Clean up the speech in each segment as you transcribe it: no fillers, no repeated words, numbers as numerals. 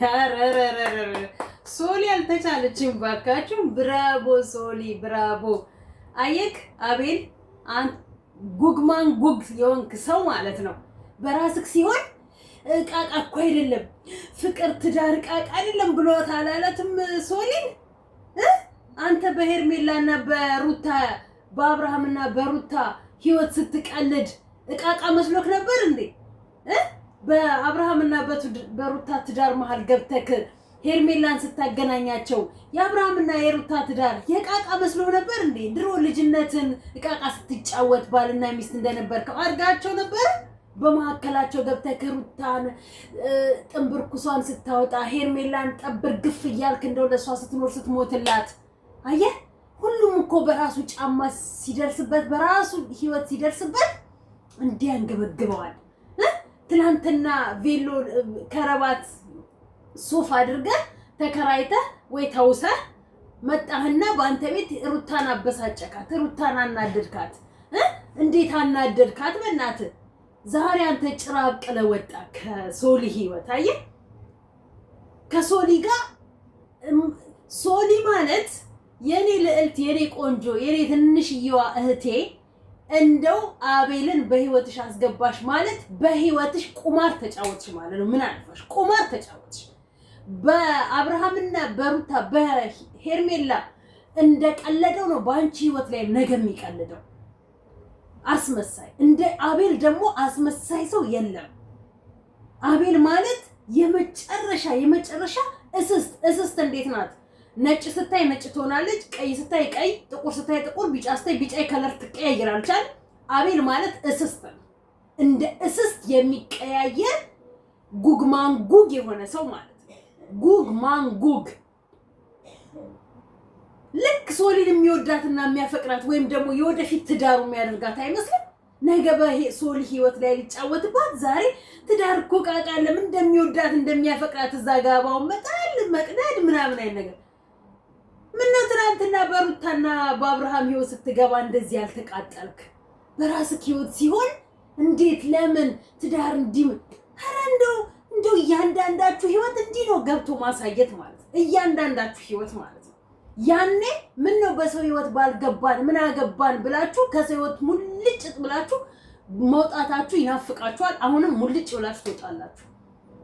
አረረረረ ሶሊ አልተቻለችም ባካችሁ። ብራቦ ሶሊ ብራቦ። አየክ አቤል አንተ ጉግማን ጉግ የሆንክ ሰው ማለት ነው። በራስክ ሲሆን እቃቃ እኮ አይደለም ፍቅር ትዳር እቃቃ አይደለም ብሎት አላለትም ሶሊን። አንተ በሄርሜላና በሩታ በአብርሃምና በሩታ ህይወት ስትቀልድ እቃቃ መስሎክ ነበር እንዴ? በአብርሃምና በሩታ ትዳር መሃል ገብተክ ሄርሜላን ስታገናኛቸው የአብርሃምና የሩታ ትዳር የቃቃ መስሎ ነበር እንዴ? ድሮ ልጅነትን እቃቃ ስትጫወት ባልና ሚስት እንደነበርከው አድርጋቸው ነበር። በመሀከላቸው ገብተክ ሩታን ጥንብርኩሷን ስታወጣ ሄርሜላን ጠብር ግፍ እያልክ እንደው ለሷ ስትኖር ስትሞትላት አየህ። ሁሉም እኮ በራሱ ጫማ ሲደርስበት በራሱ ህይወት ሲደርስበት እንዲያንገበግበዋል። ትላንትና ቬሎ ከረባት ሱፍ አድርገህ ተከራይተህ ወይ ተውሰህ መጣህና በአንተ ቤት ሩታን አበሳጨካት፣ ሩታን አናደድካት። እንዴት አናደድካት በእናትህ? ዛሬ አንተ ጭራብ ቅለ ወጣ ከሶሊ ህይወት። አየህ ከሶሊ ጋር ሶሊ ማለት የኔ ልዕልት የኔ ቆንጆ የኔ ትንሽዬዋ እህቴ እንደው አቤልን በህይወትሽ አስገባሽ ማለት በህይወትሽ ቁማር ተጫወትሽ ማለት ነው። ምን አልፋሽ ቁማር ተጫወትሽ። በአብርሃምና በሩታ በሄርሜላ እንደቀለደው ነው በአንቺ ህይወት ላይ ነገ የሚቀልደው አስመሳይ። እንደ አቤል ደግሞ አስመሳይ ሰው የለም። አቤል ማለት የመጨረሻ እስስት እንዴት ናት? ነጭ ስታይ ነጭ ትሆናለች፣ ቀይ ስታይ ቀይ፣ ጥቁር ስታይ ጥቁር፣ ቢጫ ስታይ ቢጫ ከለር ትቀያየራለች። አቤል ማለት እስስት ነው። እንደ እስስት የሚቀያየር ጉግ ማንጉግ የሆነ ሰው ማለት ነው። ጉግ ማንጉግ። ልክ ሶሊን የሚወዳትና የሚያፈቅራት ወይም ደግሞ የወደፊት ትዳሩ የሚያደርጋት አይመስልም? ነገ በሶሊ ህይወት ላይ ሊጫወትባት ዛሬ ትዳር እኮ ቃቃ ለምን እንደሚወዳት እንደሚያፈቅራት እዛ ጋባው መጣል መቅደድ ምናምን አይነት ነገር። ምነው ትናንትና በሩታና በአብርሃም ህይወት ስትገባ እንደዚህ ያልተቃጠልክ? በራስህ ህይወት ሲሆን እንዴት ለምን ትዳር እንዲህ? ኧረ እንደው እያንዳንዳችሁ ህይወት እንዲህ ነው ገብቶ ማሳየት ማለት ነው። እያንዳንዳችሁ ህይወት ማለት ነው። ያኔ ምን ነው በሰው ህይወት ባልገባን ምን አገባን ብላችሁ ከሰው ህይወት ሙልጭ ብላችሁ መውጣታችሁ ይናፍቃችኋል። አሁንም ሙልጭ ብላችሁ ትወጣላችሁ።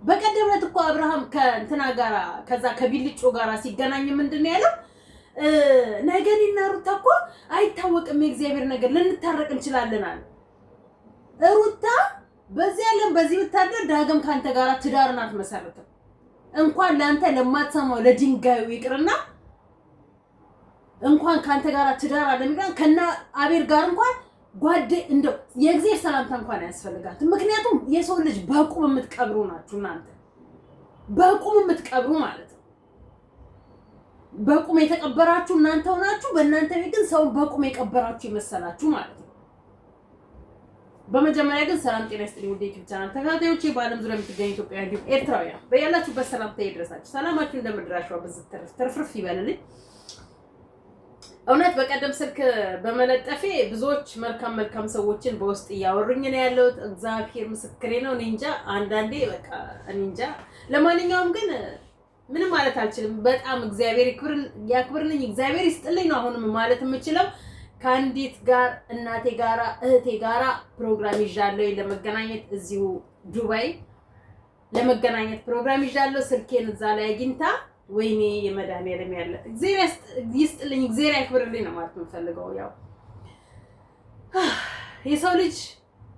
በቀደምነት እኮ አብርሃም ከእንትና ጋራ ከዛ ከቢልጮ ጋራ ሲገናኝ ምንድነው ያለው? ነገኒና ሩታ እኮ አይታወቅም የእግዚአብሔር ነገር ልንታረቅ እንችላለን አለ። ሩታ በዚህ ዓለም በዚህ ብታደር ዳግም ካንተ ጋራ ትዳርን አትመሰርትም። እንኳን ላንተ ለማትሰማው ለድንጋዩ ይቅርና እንኳን ካንተ ጋራ ትዳር አለሚጋን ከና አቤል ጋር እንኳን እንደው የእግዚአብሔር ሰላምታ እንኳን አያስፈልጋትም። ምክንያቱም የሰው ልጅ በቁም የምትቀብሩ ናችሁ እናንተ፣ በቁም የምትቀብሩ ማለት ነው። በቁም የተቀበራችሁ እናንተ ሆናችሁ በእናንተ ቤት ግን ሰው በቁም የቀበራችሁ ይመሰላችሁ ማለት ነው። በመጀመሪያ ግን ሰላም ጤና ይስጥልኝ ውድ ዩቲዩብ ቻናል ተከታታዮቼ፣ በዓለም ዙሪያ የምትገኙ ኢትዮጵያውያን እንዲሁም ኤርትራውያን በያላችሁበት ሰላምታ ይድረሳችሁ። ሰላማችሁ እንደምድራችሁ በዝት ትርፍርፍ ይበልልኝ። እውነት በቀደም ስልክ በመለጠፌ ብዙዎች መልካም ሰዎችን በውስጥ እያወሩኝ ነው ያለሁት። እግዚአብሔር ምስክሬ ነው። እኔ እንጃ አንዳንዴ በቃ እኔ እንጃ። ለማንኛውም ግን ምንም ማለት አልችልም። በጣም እግዚአብሔር ያክብርልኝ፣ እግዚአብሔር ይስጥልኝ ነው አሁንም ማለት የምችለው። ከአንዲት ጋር እናቴ ጋራ እህቴ ጋራ ፕሮግራም ይዣለሁ ለመገናኘት እዚሁ ዱባይ ለመገናኘት ፕሮግራም ይዣለሁ። ስልኬን እዛ ላይ አግኝታ ወይኔ የመድኃኒዓለም ያለ እግዚአብሔር ይስጥልኝ እግዚአብሔር ያክብርልኝ ነው ማለት የምፈልገው። ያው የሰው ልጅ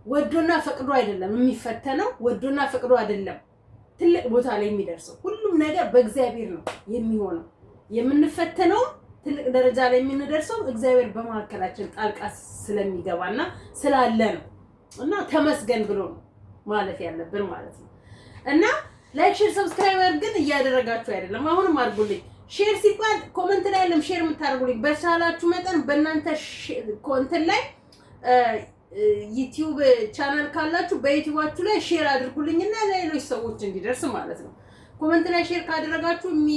ወዶና ፈቅዶ አይደለም የሚፈተነው፣ ወዶና ፈቅዶ አይደለም ትልቅ ቦታ ላይ የሚደርሰው። ሁሉም ነገር በእግዚአብሔር ነው የሚሆነው። የምንፈተነው ትልቅ ደረጃ ላይ የምንደርሰው እግዚአብሔር በመካከላችን ጣልቃ ስለሚገባና ስላለ ነው። እና ተመስገን ብሎ ነው ማለፍ ያለብን ማለት ነው። እና ላይክ ሼር ሰብስክራይብ ግን እያደረጋችሁ አይደለም። አሁንም አድርጉልኝ። ሼር ሲባል ኮሜንት ላይ አይደለም ሼር የምታደርጉልኝ፣ በቻላችሁ መጠን በእናንተ ኮንተንት ላይ ዩቲዩብ ቻናል ካላችሁ በዩቲዩባችሁ ላይ ሼር አድርጉልኝና ለሌሎች ሰዎች እንዲደርስ ማለት ነው። ኮሜንት ላይ ሼር ካደረጋችሁ እኔ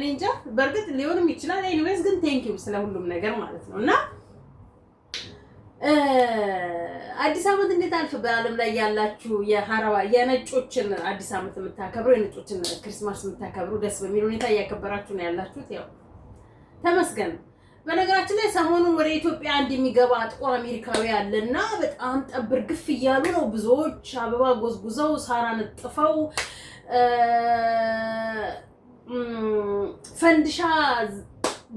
እንጃ በእርግጥ ሊሆንም ይችላል። ኤኒዌይስ ግን ቴንክ ዩ ስለ ሁሉም ነገር ማለት ነው። እና አዲስ አመት እንዴት አልፍ? በዓለም ላይ ያላችሁ የሐረባ የነጮችን አዲስ አመት የምታከብሩ የነጮችን ክሪስማስ የምታከብሩ ደስ በሚል ሁኔታ እያከበራችሁ ነው ያላችሁት። ያው ተመስገን። በነገራችን ላይ ሰሞኑን ወደ ኢትዮጵያ አንድ የሚገባ ጥቁር አሜሪካዊ አለና በጣም ጠብር ግፍ እያሉ ነው። ብዙዎች አበባ ጎዝጉዘው ሳራ ነጥፈው ፈንድሻ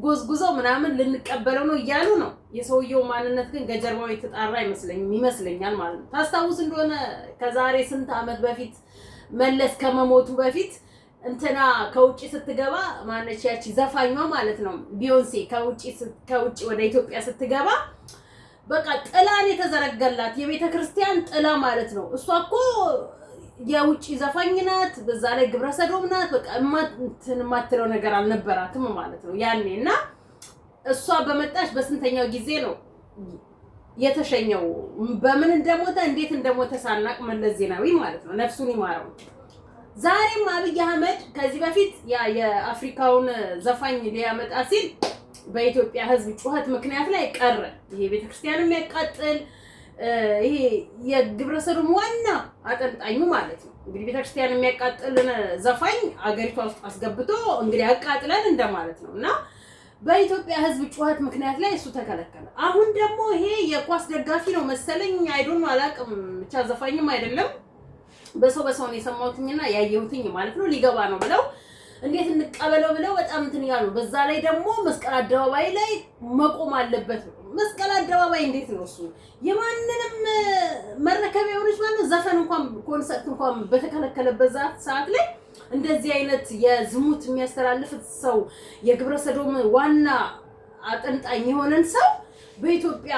ጎዝጉዘው ምናምን ልንቀበለው ነው እያሉ ነው። የሰውየው ማንነት ግን ገጀርባው የተጣራ ይመስለኛል ማለት ነው። ታስታውስ እንደሆነ ከዛሬ ስንት አመት በፊት መለስ ከመሞቱ በፊት እንትና ከውጪ ስትገባ ማነች ያቺ ዘፋኟ ማለት ነው ቢዮንሴ ከውጪ ወደ ኢትዮጵያ ስትገባ በቃ ጥላን የተዘረገላት የቤተክርስቲያን ጥላ ማለት ነው። እሷ እኮ የውጪ ዘፋኝ ናት፣ በዛ ላይ ግብረ ሰዶም ናት። በቃ ማትለው ነገር አልነበራትም ማለት ነው ያኔና እሷ በመጣች በስንተኛው ጊዜ ነው የተሸኘው? በምን እንደሞተ እንዴት እንደሞተ ሳናቅ መለስ ዜናዊ ማለት ነው ነፍሱን ይማረው። ዛሬም አብይ አህመድ ከዚህ በፊት የአፍሪካውን ዘፋኝ ሊያመጣ ሲል በኢትዮጵያ ሕዝብ ጩኸት ምክንያት ላይ ቀረ። ይሄ ቤተክርስቲያን የሚያቃጥል ይሄ የግብረ ሰዶም ዋና አጠንጣኙ ማለት ነው። እንግዲህ ቤተክርስቲያን የሚያቃጥልን ዘፋኝ አገሪቷ ውስጥ አስገብቶ እንግዲህ ያቃጥላል እንደማለት ነውና በኢትዮጵያ ሕዝብ ጩኸት ምክንያት ላይ እሱ ተከለከለ። አሁን ደግሞ ይሄ የኳስ ደጋፊ ነው መሰለኝ አይዶን አላቅም፣ ብቻ ዘፋኝም አይደለም በሰው ነው የሰማሁትኝና ያየሁትኝ ማለት ነው። ሊገባ ነው ብለው እንዴት እንቀበለው ብለው በጣም እንትን ያሉ። በዛ ላይ ደግሞ መስቀል አደባባይ ላይ መቆም አለበት። መስቀል አደባባይ እንዴት ነው እሱ የማንንም መረከቢያ ሆነች ማለት ዘፈን እንኳን ኮንሰርት እንኳን በተከለከለበት ሰዓት ላይ እንደዚህ አይነት የዝሙት የሚያስተላልፍ ሰው የግብረ ሰዶም ዋና አጠንጣኝ የሆነን ሰው በኢትዮጵያ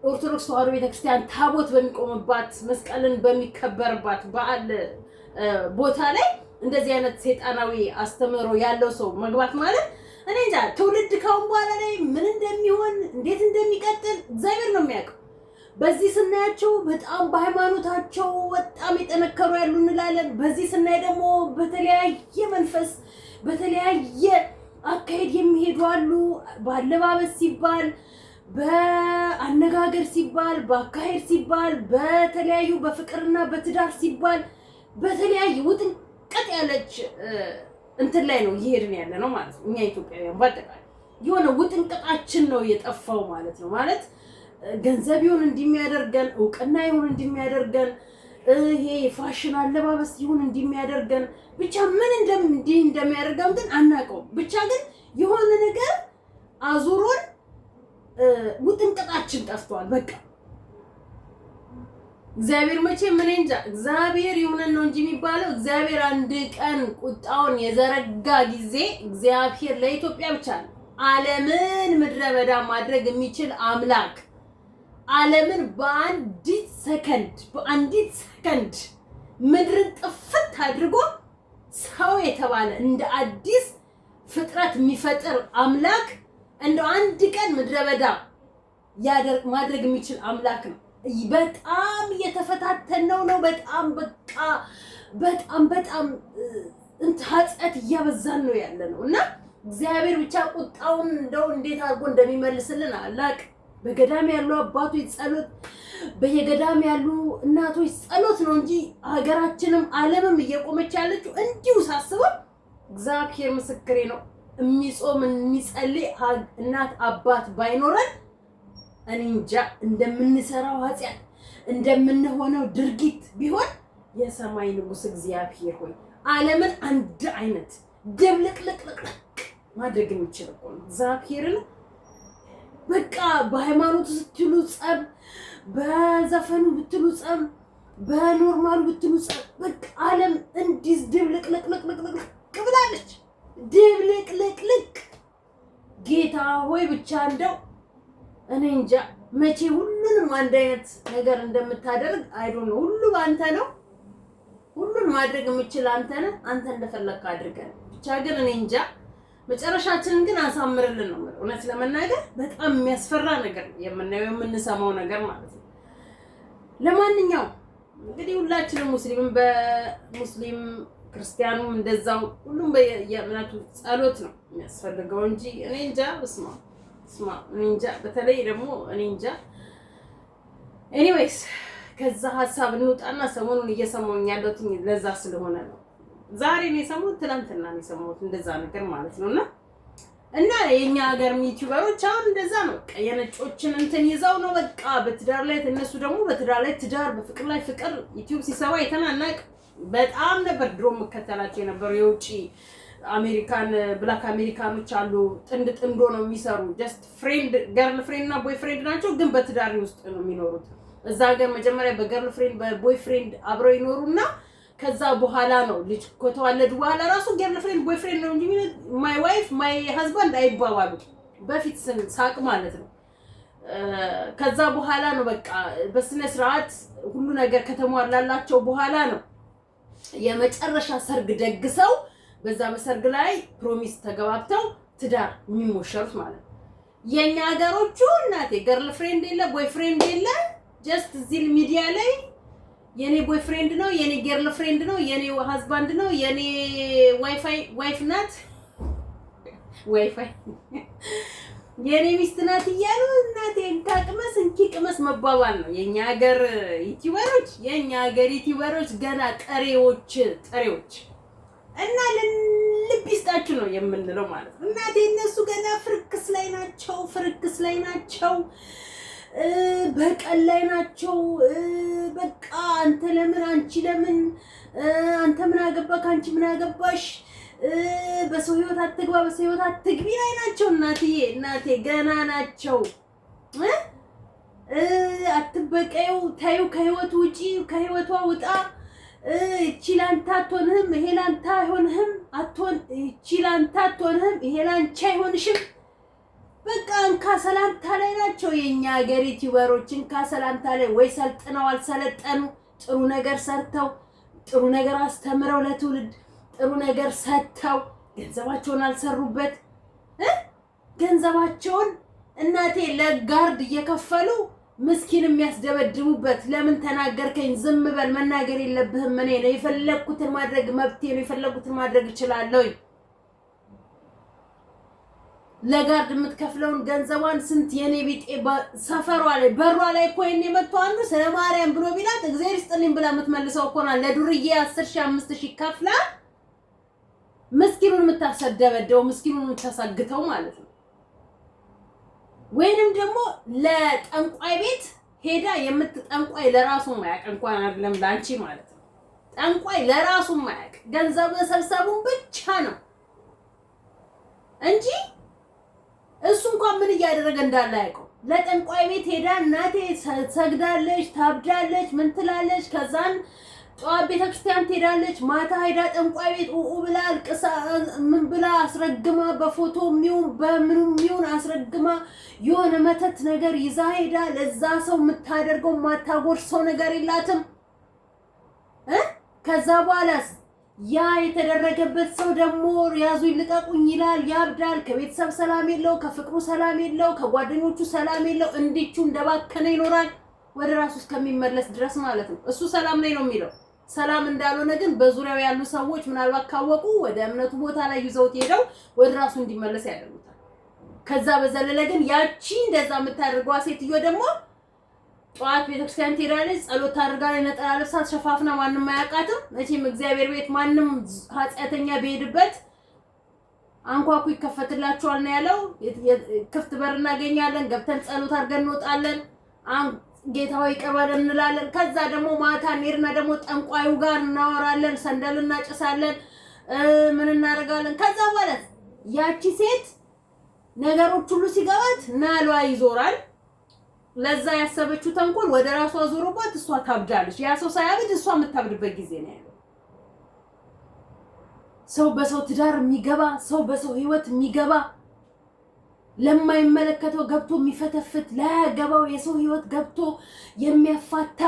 ኦርቶዶክስ ተዋሕዶ ቤተክርስቲያን ታቦት በሚቆምባት መስቀልን በሚከበርባት በዓል ቦታ ላይ እንደዚህ አይነት ሰይጣናዊ አስተምሮ ያለው ሰው መግባት ማለት እኔ እንጃ። ትውልድ ካሁን በኋላ ላይ ምን እንደሚሆን እንዴት እንደሚቀጥል እግዚአብሔር ነው የሚያውቀው። በዚህ ስናያቸው በጣም በሃይማኖታቸው በጣም የጠነከሩ ያሉ እንላለን። በዚህ ስናይ ደግሞ በተለያየ መንፈስ በተለያየ አካሄድ የሚሄዱ አሉ። ባለባበስ ሲባል በአነጋገር ሲባል በአካሄድ ሲባል በተለያዩ በፍቅርና በትዳር ሲባል በተለያዩ ውጥንቅጥ ያለች እንትን ላይ ነው እየሄድን ያለ ነው ማለት ነው። እኛ ኢትዮጵያውያን በአጠቃላይ የሆነ ውጥንቅጣችን ነው የጠፋው ማለት ነው። ማለት ገንዘብ ይሁን እንደሚያደርገን እውቅና ይሁን እንደሚያደርገን ይሄ ፋሽን አለባበስ ይሁን እንደሚያደርገን ብቻ ምን እንደሚያደርገን ግን አናውቀውም። ብቻ ግን የሆነ ነገር አዙሮን ውጥንቅጣችን ጠፍቷል። በቃ እግዚአብሔር መቼ ምን እንጃ እግዚአብሔር ይሁነን ነው እንጂ የሚባለው እግዚአብሔር አንድ ቀን ቁጣውን የዘረጋ ጊዜ እግዚአብሔር ለኢትዮጵያ ብቻ ነው ዓለምን ምድረ በዳ ማድረግ የሚችል አምላክ ዓለምን በአንዲት ሰከንድ ምድርን ጥፍት አድርጎ ሰው የተባለ እንደ አዲስ ፍጥረት የሚፈጥር አምላክ እንደው አንድ ቀን ምድረ በዳ ማድረግ የሚችል አምላክ ነው። በጣም እየተፈታተነው ነው። በጣም በቃ በጣም ኃጢአት እያበዛን ነው ያለ ነው እና እግዚአብሔር ብቻ ቁጣውን እንደው እንዴት አድርጎ እንደሚመልስልን አላቅ። በገዳም ያሉ አባቶች ጸሎት፣ በየገዳም ያሉ እናቶች ጸሎት ነው እንጂ ሀገራችንም ዓለምም እየቆመች ያለችው እንዲሁ ሳስበው እግዚአብሔር ምስክሬ ነው። የሚጾም የሚጸልይ እናት አባት ባይኖረን እኔ እንጃ እንደምንሰራው ኃጢአት እንደምንሆነው ድርጊት ቢሆን የሰማይ ንጉስ እግዚአብሔር ሆይ ዓለምን አንድ አይነት ደብልቅልቅልቅ ማድረግ የሚችል እኮ ነው እግዚአብሔርን። በቃ በሃይማኖቱ ስትሉ ጸብ፣ በዘፈኑ ብትሉ ጸብ፣ በኖርማሉ ብትሉ ጸብ፣ በቃ ዓለም እንዲህ ድብልቅልቅልቅልቅ ብላለች። ድብልቅልቅልቅ ጌታ ሆይ ብቻ እንደው እኔ እንጃ መቼ ሁሉንም አንድ አይነት ነገር እንደምታደርግ አይዶን ነው። ሁሉ አንተ ነው። ሁሉን ማድረግ የምችል አንተ ነህ። አንተ እንደፈለግህ አድርገን ብቻ ግን እኔ እንጃ መጨረሻችንን ግን አሳምርልን ነው ማለት። እውነት ለመናገር በጣም የሚያስፈራ ነገር የምናየው የምንሰማው ነገር ማለት ነው። ለማንኛውም እንግዲህ ሁላችንም ሙስሊምም በሙስሊም ክርስቲያኑም እንደዛው ሁሉም በየእምነቱ ጸሎት ነው የሚያስፈልገው እንጂ እኔ እንጃ ስማ እኔ እንጃ። በተለይ ደግሞ እኔ እንጃ ኤኒዌይስ ከዛ ሐሳብ እንውጣና ሰሞኑን እየሰማሁኝ ያለሁት ለዛ ስለሆነ ነው። ዛሬ ነው የሰማሁት፣ ትናንትና ነው የሰማሁት እንደዛ ነገር ማለት ነውና እና የኛ ሀገር ዩቲዩበሮች አሁን እንደዛ ነው የነጮችን እንትን ይዘው ነው በቃ በትዳር ላይ እነሱ ደግሞ በትዳር ላይ ትዳር በፍቅር ላይ ፍቅር ዩቲዩብ ሲሰራ የተናናቅ በጣም ነበር ድሮ መከተላቸው የነበረው የውጪ አሜሪካን ብላክ አሜሪካኖች አሉ ጥንድ ጥንዶ ነው የሚሰሩ ጀስት ፍሬንድ ገርል ፍሬንድ እና ቦይ ፍሬንድ ናቸው ግን በትዳር ውስጥ ነው የሚኖሩት እዛ ሀገር መጀመሪያ በገርል ፍሬንድ በቦይ ፍሬንድ አብረው ይኖሩና ከዛ በኋላ ነው ልጅ ከተዋለዱ በኋላ ራሱ ገርል ፍሬንድ ቦይ ፍሬንድ ነው እንጂ ማይ ዋይፍ ማይ ሃዝባንድ አይባባሉ በፊት ሳቅ ማለት ነው ከዛ በኋላ ነው በቃ በስነ ስርዓት ሁሉ ነገር ከተሟላላቸው በኋላ ነው የመጨረሻ ሰርግ ደግሰው በዛ በሰርግ ላይ ፕሮሚስ ተገባብተው ትዳር የሚሞሸሩት ማለት ነው የኛ ሀገሮቹ እናቴ ገርል ፍሬንድ የለ ቦይ ፍሬንድ የለ ጀስት እዚህ ሚዲያ ላይ የኔ ቦይ ፍሬንድ ነው የኔ ገርል ፍሬንድ ነው የኔ ሃዝባንድ ነው የኔ ዋይፍ ናት ዋይፋይ የኔ ሚስት ናት እያሉ እናቴ እንካቅመስ እንኪቅመስ መባባል ነው የኛ ሀገር ዩቲዩበሮች ገና ጠሬዎች እና ልብስጣችሁ ነው የምንለው ማለት ነው እናቴ እነሱ ገና ፍርክስ ላይ ናቸው በቀል ላይ ናቸው በቃ አንተ ለምን አንቺ ለምን አንተ ምን አገባህ አንቺ ምን አገባሽ በሰው ህይወት አትግባ በሰው ህይወት አትግቢ ላይ ናቸው እናቴ ገና ናቸው አትበቀዩ ታዩ ከህይወቱ ውጪ ከህይወቷ ውጣ እቺ ላንተ አትሆንህም ይሄ ላንተ አይሆንህም እቺ ላንተ አትሆንህም ይሄ ላንቺ አይሆንሽም በቃ እንካ ሰላምታ ላይ ናቸው የኛ ሀገር ዩቲዩበሮች እንካ ሰላምታ ላይ ወይ ሰልጥነው አልሰለጠኑ ጥሩ ነገር ሰርተው ጥሩ ነገር አስተምረው ለትውልድ ጥሩ ነገር ሰጥተው ገንዘባቸውን አልሰሩበት ገንዘባቸውን እናቴ ለጋርድ እየከፈሉ ምስኪን የሚያስደበድቡበት ለምን ተናገርከኝ ዝም በል መናገር የለብህም እኔ ነው የፈለኩትን ማድረግ መብቴ ነው የፈለኩትን ማድረግ እችላለሁ ለጋርድ የምትከፍለውን ገንዘቧን ስንት የኔ ቢጤ ሰፈሯ ላይ በሯ ላይ ኮይን የመጣ አንዱ ስለ ማርያም ብሎ ቢላት እግዚአብሔር ይስጥልኝ ብላ የምትመልሰው እኮ ነው ለዱርዬ 10,000 5,000 ከፍላ ምስኪኑን የምታሰደበደው ምስኪኑን የምታሳግተው ማለት ነው ወይንም ደግሞ ለጠንቋይ ቤት ሄዳ የምትጠንቋይ ለራሱ ማያቅ እንኳን አይደለም ላንቺ ማለት ነው ጠንቋይ ለራሱ ማያቅ ገንዘብ ሰብሰቡን ብቻ ነው እንጂ እሱ እንኳን ምን እያደረገ እንዳለ አይቆም ለጠንቋይ ቤት ሄዳ እናቴ ሰግዳለች ታብዳለች ምን ትላለች ከዛን ጧት ቤተክርስቲያን ትሄዳለች ማታ ሄዳ ጠንቋይ ቤት ብላ አልቅሳ ምን ብላ አስረግማ በፎቶ ሚውን በምኑ ሚውን አስረግማ የሆነ መተት ነገር ይዛ ሄዳ ለዛ ሰው የምታደርገው ማታጎርሰው ነገር የላትም ከዛ በኋላስ ያ የተደረገበት ሰው ደግሞ ያዙ ይልቀቁኝ ይላል ያብዳል ከቤተሰብ ሰላም የለው ከፍቅሩ ሰላም የለው ከጓደኞቹ ሰላም የለው እንዲቹ እንደባከነ ይኖራል ወደ ራሱ እስከሚመለስ ድረስ ማለት ነው እሱ ሰላም ላይ ነው የሚለው ሰላም እንዳልሆነ ግን በዙሪያው ያሉ ሰዎች ምናልባት ካወቁ ወደ እምነቱ ቦታ ላይ ይዘውት ሄደው ወደ ራሱ እንዲመለስ ያደርጉታል ከዛ በዘለለ ግን ያቺ እንደዛ የምታደርገው ሴትዮ ደግሞ ጧት ቤተክርስቲያን ትሄዳለች ጸሎት አድርጋለች ነጠላ ለብሳ ሸፋፍና ማንንም አያውቃትም መቼም እግዚአብሔር ቤት ማንንም ኃጢአተኛ ቢሄድበት አንኳኩ ይከፈትላቸዋል ነው ያለው ክፍት በር እናገኛለን ገብተን ጸሎት አድርገን እንወጣለን ጌታው ይቀርባለን እንላለን ከዛ ደግሞ ማታ ኔርና ደግሞ ጠንቋዩ ጋር እናወራለን ሰንደል እናጨሳለን ምን እናደርጋለን ከዛ በኋላ ያቺ ሴት ነገሮች ሁሉ ሲገባት ናሏ ይዞራል ለዛ ያሰበችው ተንኮል ወደ ራሷ ዞሮባት እሷ ታብዳለች ያ ሰው ሳያብድ እሷ የምታብድበት ጊዜ ነው ያለው ሰው በሰው ትዳር የሚገባ ሰው በሰው ህይወት የሚገባ ለማይመለከተው ገብቶ የሚፈተፍት ለያገባው የሰው ህይወት ገብቶ የሚያፋታ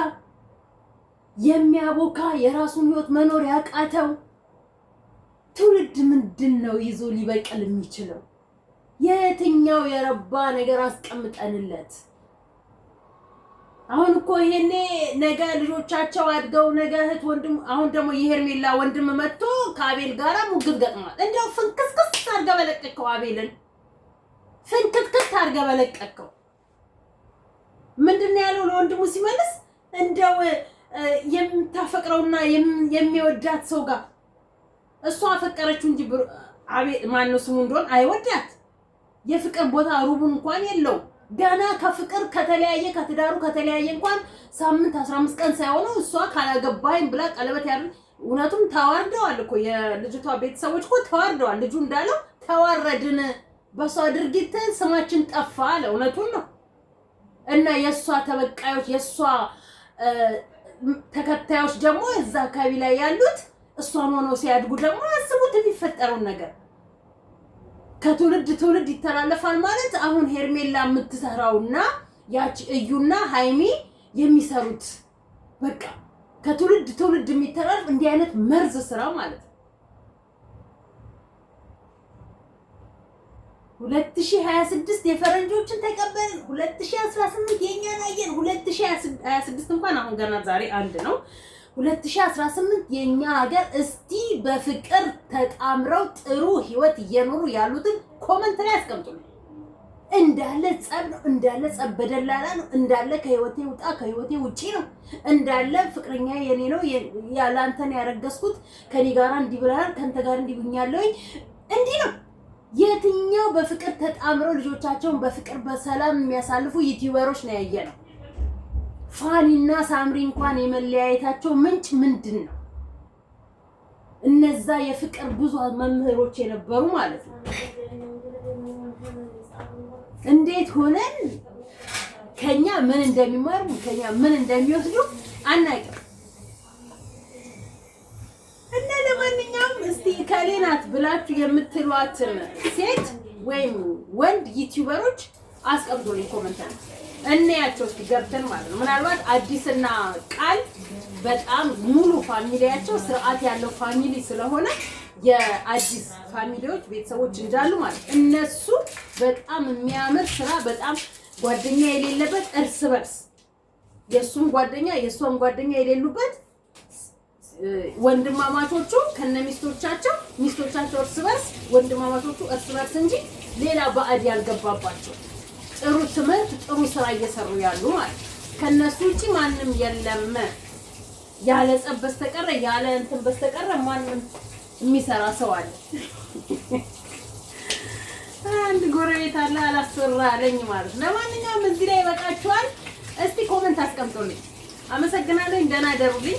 የሚያቦካ የራሱን ህይወት መኖር ያቃተው ትውልድ ምንድነው ይዞ ሊበቀል የሚችለው የትኛው የረባ ነገር አስቀምጠንለት አሁን እኮ ይሄኔ ነገ ልጆቻቸው አድገው ነገ እህት ወንድም አሁን ደግሞ የሄርሜላ ወንድም መጥቶ ከአቤል ጋራ ሙግት ገጥሟል እንደው ፍንክስክስ አድርገህ በለቀቀው አቤልን ፍንክትክት አድርገህ በለቀቀው ምንድነው ያለው ለወንድሙ ሲመልስ እንደው የምታፈቅረውና የሚወዳት ሰው ጋር እሷ አፈቀረችው እንጂ አቤት ማነው ስሙ እንደሆነ አይወዳት የፍቅር ቦታ ሩቡን እንኳን የለው ገና ከፍቅር ከተለያየ ከትዳሩ ከተለያየ እንኳን ሳምንት 15 ቀን ሳይሆነው እሷ ካላገባኝ ብላ ቀለበት ያድርግ እውነቱም ተዋርደዋል እኮ የልጅቷ ቤተሰቦች እኮ ተዋርደዋል ልጁ እንዳለው ተዋረድን በሷ ድርጊት ስማችን ጠፋ አለ እውነቱን ነው እና የሷ ተበቃዮች የሷ ተከታዮች ደግሞ እዛ አካባቢ ላይ ያሉት እሷን ሆኖ ሲያድጉ ደግሞ አስቡት የሚፈጠረው ነገር ከትውልድ ትውልድ ይተላለፋል ማለት አሁን ሄርሜላ የምትሰራውና ያቺ እዩና ሃይሚ የሚሰሩት በቃ ከትውልድ ትውልድ የሚተላለፍ እንዲህ አይነት መርዝ ስራ ማለት 2026 የፈረንጆችን ተቀበልን 2018 የኛን አየን 2026 እንኳን አሁን ገና ዛሬ አንድ ነው 2018 የኛ ሀገር እስቲ በፍቅር ተጣምረው ጥሩ ህይወት እየኖሩ ያሉትን ኮሜንት ላይ አስቀምጡልኝ እንዳለ ጸብ ነው እንዳለ ጸብ በደላላ ነው እንዳለ ከህይወቴ ውጣ ከህይወቴ ውጪ ነው እንዳለ ፍቅረኛ የኔ ነው ያላንተን ያረገስኩት ከኔ ጋር እንዲብላል ከንተ ጋር እንዲብኛለኝ እንዲህ ነው የትኛው በፍቅር ተጣምረው ልጆቻቸውን በፍቅር በሰላም የሚያሳልፉ ዩቲዩበሮች ነው ያየነው ፋኒና ሳምሪ እንኳን የመለያየታቸው ምንጭ ምንድነው እነዛ የፍቅር ብዙ መምህሮች የነበሩ ማለት ነው እንዴት ሆነን ከኛ ምን እንደሚማሩ ከኛ ምን እንደሚወስዱ አናውቅም እና ለማንኛውም እስቲ ከሌናት ብላችሁ የምትሏትን ሴት ወይም ወንድ ዩቲዩበሮች አስቀምጡልኝ ኮሜንት ላይ እንያቸው እስቲ ገብተን ማለት ነው ምናልባት አዲስና ቃል በጣም ሙሉ ፋሚሊያቸው ስርዓት ያለው ፋሚሊ ስለሆነ የአዲስ ፋሚሊዎች ቤተሰቦች እንዳሉ ማለት እነሱ በጣም የሚያምር ስራ በጣም ጓደኛ የሌለበት እርስ በርስ የሱም ጓደኛ የሷም ጓደኛ የሌሉበት ወንድማማቾቹ ከነሚስቶቻቸው ሚስቶቻቸው እርስ በርስ ወንድማማቾቹ እርስ በርስ እንጂ ሌላ ባዕድ ያልገባባቸው ጥሩ ትምህርት ጥሩ ስራ እየሰሩ ያሉ ማለት ከነሱ ውጪ ማንም የለም ያለ ጸብ በስተቀር ያለ እንትን በስተቀር ማንም የሚሰራ ሰው አለ አንድ ጎረቤት አለ አላሰራ አለኝ ማለት ለማንኛውም እዚህ ላይ ይበቃችኋል እስቲ ኮሜንት አስቀምጡልኝ አመሰግናለሁ እንደና ደሩልኝ